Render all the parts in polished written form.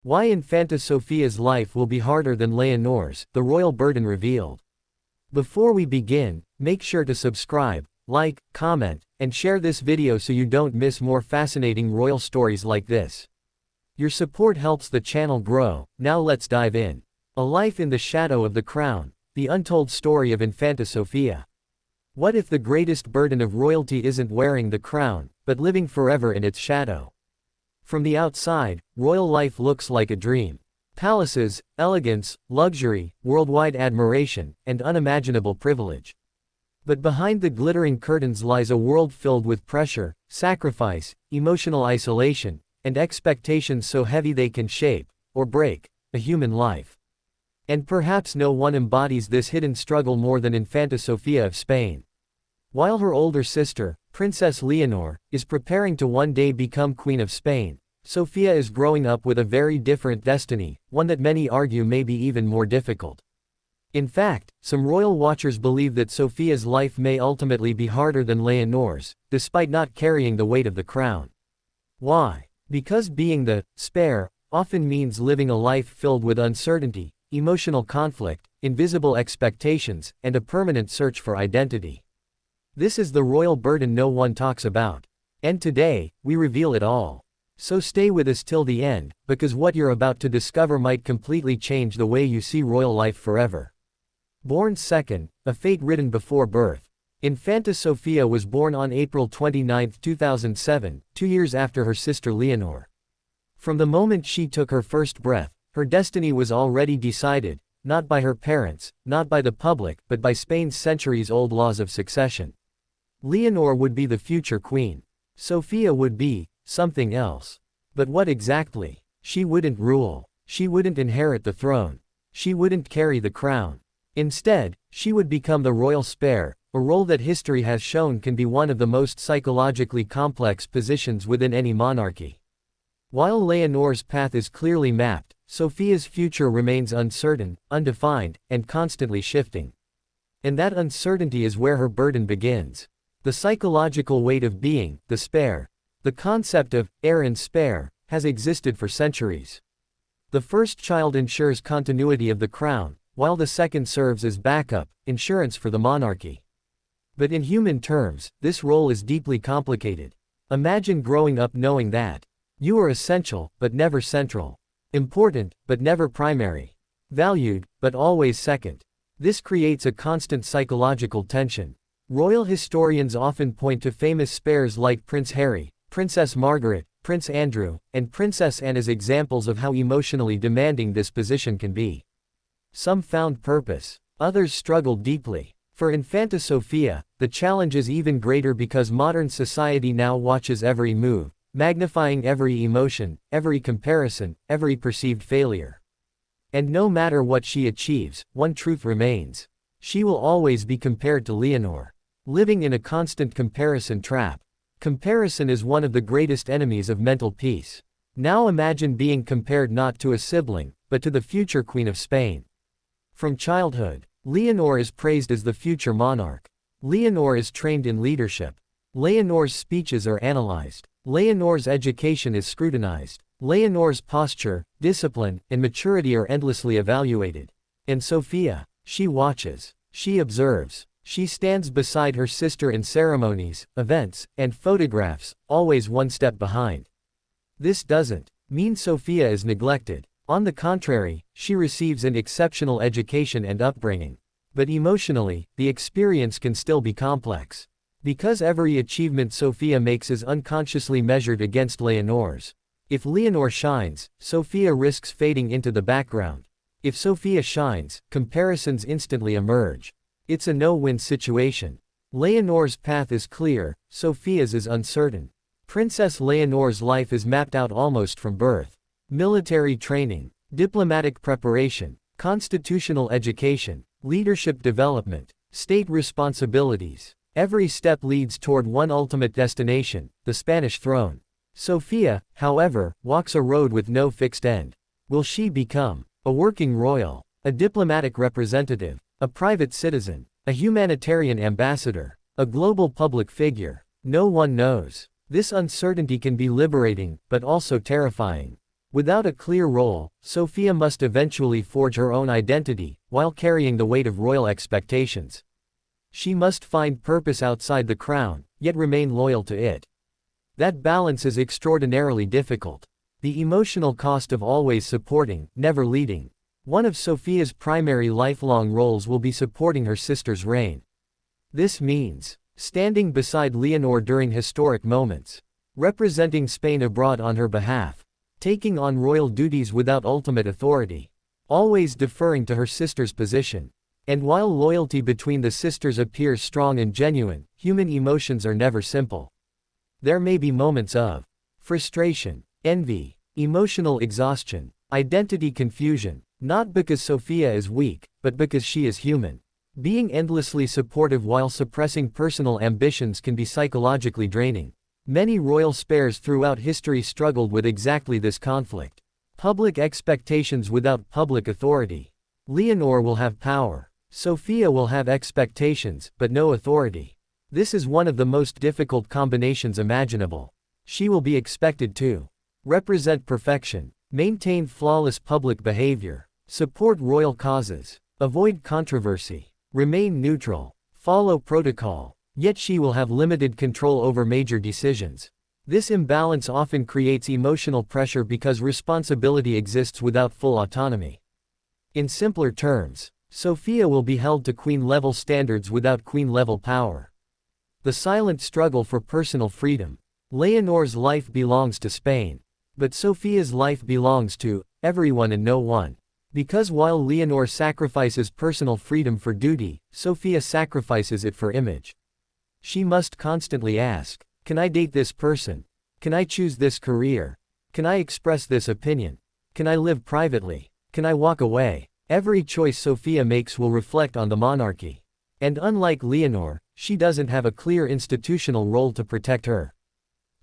Why Infanta Sofia's life will be harder than Leonor's, the royal burden revealed. Before we begin, make sure to subscribe, like, comment, and share this video so you don't miss more fascinating royal stories like this. Your support helps the channel grow. Now let's dive in. A life in the shadow of the crown, the untold story of Infanta Sofia. What if the greatest burden of royalty isn't wearing the crown, but living forever in its shadow? From the outside, royal life looks like a dream. Palaces, elegance, luxury, worldwide admiration, and unimaginable privilege. But behind the glittering curtains lies a world filled with pressure, sacrifice, emotional isolation, and expectations so heavy they can shape, or break, a human life. And perhaps no one embodies this hidden struggle more than Infanta Sofia of Spain. While her older sister, Princess Leonor, is preparing to one day become Queen of Spain, Sofia is growing up with a very different destiny, one that many argue may be even more difficult. In fact, some royal watchers believe that Sofia's life may ultimately be harder than Leonor's, despite not carrying the weight of the crown. Why? Because being the spare often means living a life filled with uncertainty, emotional conflict, invisible expectations, and a permanent search for identity. This is the royal burden no one talks about. And today, we reveal it all. So stay with us till the end, because what you're about to discover might completely change the way you see royal life forever. Born second, a fate written before birth. Infanta Sofia was born on April 29, 2007, 2 years after her sister Leonor. From the moment she took her first breath, her destiny was already decided, not by her parents, not by the public, but by Spain's centuries-old laws of succession. Leonor would be the future queen. Sofia would be something else. But what exactly? She wouldn't rule. She wouldn't inherit the throne. She wouldn't carry the crown. Instead, she would become the royal spare, a role that history has shown can be one of the most psychologically complex positions within any monarchy. While Leonor's path is clearly mapped, Sofia's future remains uncertain, undefined, and constantly shifting. And that uncertainty is where her burden begins. The psychological weight of being the spare. The concept of heir and spare has existed for centuries. The first child ensures continuity of the crown, while the second serves as backup, insurance for the monarchy. But in human terms, this role is deeply complicated. Imagine growing up knowing that you are essential, but never central. Important, but never primary. Valued, but always second. This creates a constant psychological tension. Royal historians often point to famous spares like Prince Harry, Princess Margaret, Prince Andrew, and Princess Anne as examples of how emotionally demanding this position can be. Some found purpose. Others struggled deeply. For Infanta Sofia, the challenge is even greater because modern society now watches every move, magnifying every emotion, every comparison, every perceived failure. And no matter what she achieves, one truth remains. She will always be compared to Leonor. Living in a constant comparison trap. Comparison is one of the greatest enemies of mental peace. Now imagine being compared not to a sibling, but to the future Queen of Spain. From childhood, Leonor is praised as the future monarch. Leonor is trained in leadership. Leonor's speeches are analyzed. Leonor's education is scrutinized. Leonor's posture, discipline, and maturity are endlessly evaluated. And Sofia, she watches. She observes. She stands beside her sister in ceremonies, events, and photographs, always one step behind. This doesn't mean Sofia is neglected. On the contrary, she receives an exceptional education and upbringing. But emotionally, the experience can still be complex. Because every achievement Sofia makes is unconsciously measured against Leonor's. If Leonor shines, Sofia risks fading into the background. If Sofia shines, comparisons instantly emerge. It's a no-win situation. Leonor's path is clear, Sofia's is uncertain. Princess Leonor's life is mapped out almost from birth. Military training, diplomatic preparation, constitutional education, leadership development, state responsibilities. Every step leads toward one ultimate destination, the Spanish throne. Sofia, however, walks a road with no fixed end. Will she become a working royal, a diplomatic representative, a private citizen, a humanitarian ambassador, a global public figure? No one knows. This uncertainty can be liberating, but also terrifying. Without a clear role, Sofía must eventually forge her own identity, while carrying the weight of royal expectations. She must find purpose outside the crown, yet remain loyal to it. That balance is extraordinarily difficult. The emotional cost of always supporting, never leading. One of Sofía's primary lifelong roles will be supporting her sister's reign. This means standing beside Leonor during historic moments, representing Spain abroad on her behalf, taking on royal duties without ultimate authority, always deferring to her sister's position. And while loyalty between the sisters appears strong and genuine, human emotions are never simple. There may be moments of frustration, envy, emotional exhaustion, identity confusion, not because Sofía is weak, but because she is human. Being endlessly supportive while suppressing personal ambitions can be psychologically draining. Many royal spares throughout history struggled with exactly this conflict. Public expectations without public authority. Leonor will have power. Sofía will have expectations, but no authority. This is one of the most difficult combinations imaginable. She will be expected to represent perfection, maintain flawless public behavior, support royal causes, avoid controversy, remain neutral, follow protocol, yet she will have limited control over major decisions. This imbalance often creates emotional pressure because responsibility exists without full autonomy. In simpler terms, Sofía will be held to queen-level standards without queen-level power. The silent struggle for personal freedom. Leonor's life belongs to Spain. But Sofía's life belongs to everyone and no one. Because while Leonor sacrifices personal freedom for duty, Sofía sacrifices it for image. She must constantly ask, can I date this person? Can I choose this career? Can I express this opinion? Can I live privately? Can I walk away? Every choice Sofía makes will reflect on the monarchy. And unlike Leonor, she doesn't have a clear institutional role to protect her.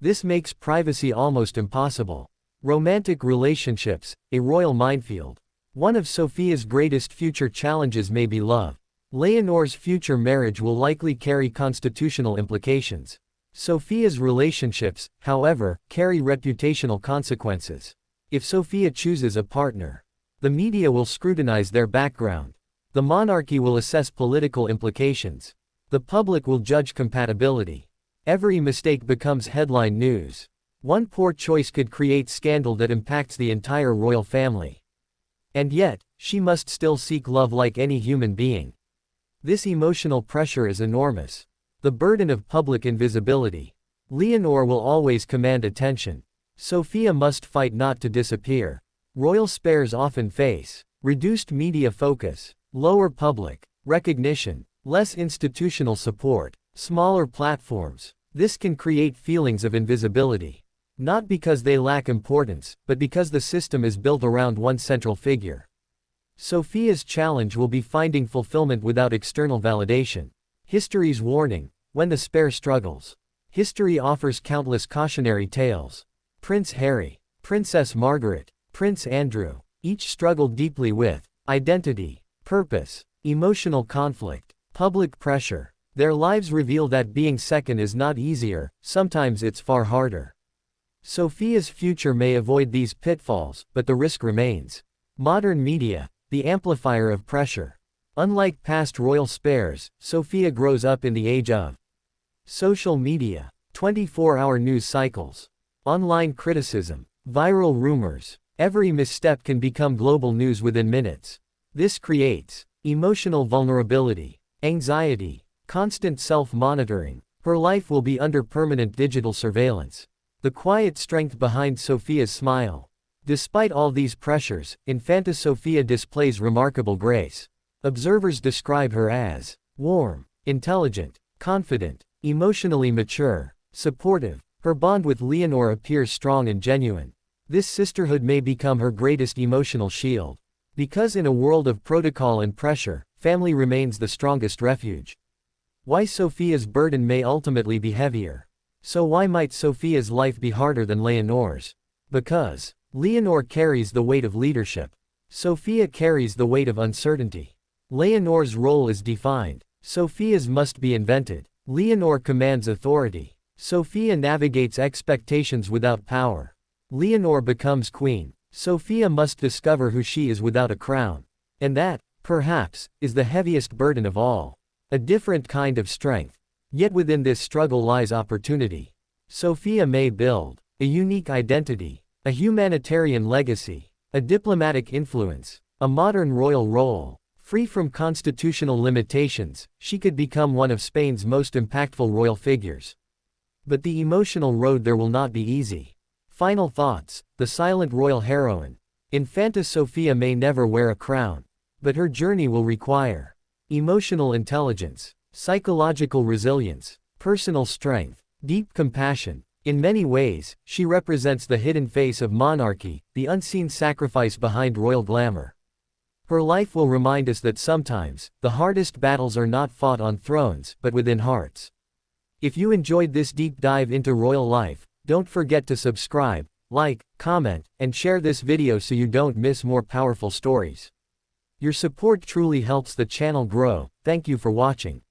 This makes privacy almost impossible. Romantic relationships, a royal minefield. One of Sofía's greatest future challenges may be love. Leonor's future marriage will likely carry constitutional implications. Sofía's relationships, however, carry reputational consequences. If Sofía chooses a partner, the media will scrutinize their background. The monarchy will assess political implications. The public will judge compatibility. Every mistake becomes headline news. One poor choice could create scandal that impacts the entire royal family. And yet, she must still seek love like any human being. This emotional pressure is enormous. The burden of public invisibility. Leonor will always command attention. Sofía must fight not to disappear. Royal spares often face reduced media focus, lower public recognition, less institutional support, smaller platforms. This can create feelings of invisibility. Not because they lack importance, but because the system is built around one central figure. Sofía's challenge will be finding fulfillment without external validation. History's warning, when the spare struggles. History offers countless cautionary tales. Prince Harry, Princess Margaret, Prince Andrew, each struggled deeply with identity, purpose, emotional conflict, public pressure. Their lives reveal that being second is not easier, sometimes it's far harder. Sofía's future may avoid these pitfalls, but the risk remains. Modern media, the amplifier of pressure. Unlike past royal spares, Sofía grows up in the age of social media, 24-hour news cycles, online criticism, viral rumors. Every misstep can become global news within minutes. This creates emotional vulnerability, anxiety, constant self-monitoring. Her life will be under permanent digital surveillance. The quiet strength behind Sofía's smile. Despite all these pressures, Infanta Sofía displays remarkable grace. Observers describe her as warm, intelligent, confident, emotionally mature, supportive. Her bond with Leonor appears strong and genuine. This sisterhood may become her greatest emotional shield. Because in a world of protocol and pressure, family remains the strongest refuge. Why Sofía's burden may ultimately be heavier. So why might Sofía's life be harder than Leonor's? Because Leonor carries the weight of leadership. Sofía carries the weight of uncertainty. Leonor's role is defined. Sofía's must be invented. Leonor commands authority. Sofía navigates expectations without power. Leonor becomes queen. Sofía must discover who she is without a crown. And that, perhaps, is the heaviest burden of all. A different kind of strength. Yet within this struggle lies opportunity. Sofía may build a unique identity, a humanitarian legacy, a diplomatic influence, a modern royal role. Free from constitutional limitations, she could become one of Spain's most impactful royal figures. But the emotional road there will not be easy. Final thoughts: the silent royal heroine. Infanta Sofía may never wear a crown. But her journey will require emotional intelligence, psychological resilience, personal strength, deep compassion. In many ways, she represents the hidden face of monarchy, the unseen sacrifice behind royal glamour. Her life will remind us that sometimes, the hardest battles are not fought on thrones, but within hearts. If you enjoyed this deep dive into royal life, don't forget to subscribe, like, comment, and share this video so you don't miss more powerful stories. Your support truly helps the channel grow. Thank you for watching.